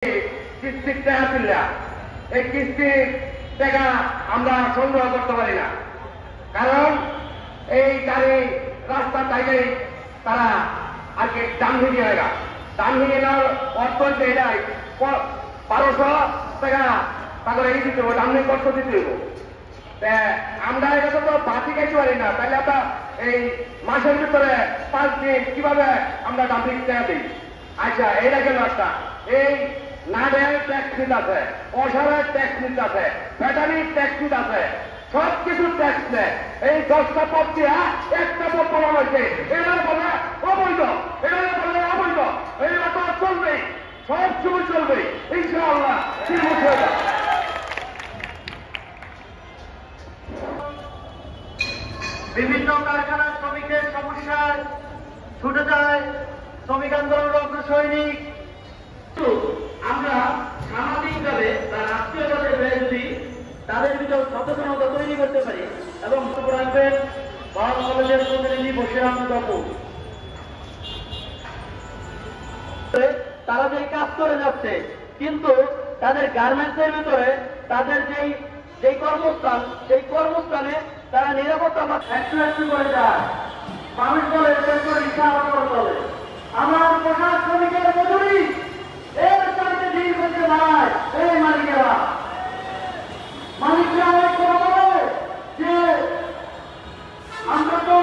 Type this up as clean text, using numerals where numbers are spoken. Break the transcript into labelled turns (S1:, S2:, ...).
S1: কিস্তির টাকা ছিল, এই কিস্তির টাকা আমরা সংগ্রহ করতে পারি না, কারণ এই গাড়ি রাস্তা চাইলেই তারা আজকে দাম ভেঙে হয়ে গেল। দাম ভেঙে নেওয়ার অর্থ হচ্ছে এটাই 1200 টাকা তাদের এই দিতে হবে, দাম নিয়ে কষ্ট দিতে হইব। আমরা এটা তো বাতি খাইতে পারি না, তাহলে আমরা এই মাসের ভিতরে 5 দিন কিভাবে আমরা দাম ভেঙে টাকা দিই? আচ্ছা, এইটা গেল একটা। এই নাডের ট্যাক্স নিতে আছে, অসারের ট্যাক্স নিতে আছে, ব্যাটারির ট্যাক্স নিতে আছে, সব কিছু ট্যাক্স নেয়। এই 10টা পদ দিয়ে একটা পদ বলা হয়েছে, এটা বলে অবৈধ, এটা বলে অবৈধ, এইটা তো চলবেই, সব সময় চলবে ইনশাআল্লাহ।
S2: বিভিন্ন কারখানার শ্রমিকের সমস্যায় ছুটে যায় শ্রমিক আন্দোলনের অগ্রসৈনিক। আমরা সামাজিকভাবে বা রাষ্ট্রীয়ভাবে যদি তাদের ভিতর সচেতনতা তৈরি করতে পারি এবং রাখবেন কলেজের প্রতিনিধি বসির আহমেদ বাবু। তারা যে কাজ করে যাচ্ছে, কিন্তু তাদের গার্মেন্টসের ভিতরে তাদের যেই কর্মস্থান, সেই কর্মস্থানে তারা নিরাপত্তা একটু একটু করে যায়। মানুষ বলে ইচ্ছা বলে আমার পোশাক শ্রমিকের মজুরি এর চাইতে ঠিক করতে নাই। এই মালিকেরা অনেক কথা বলে যে আমরা তো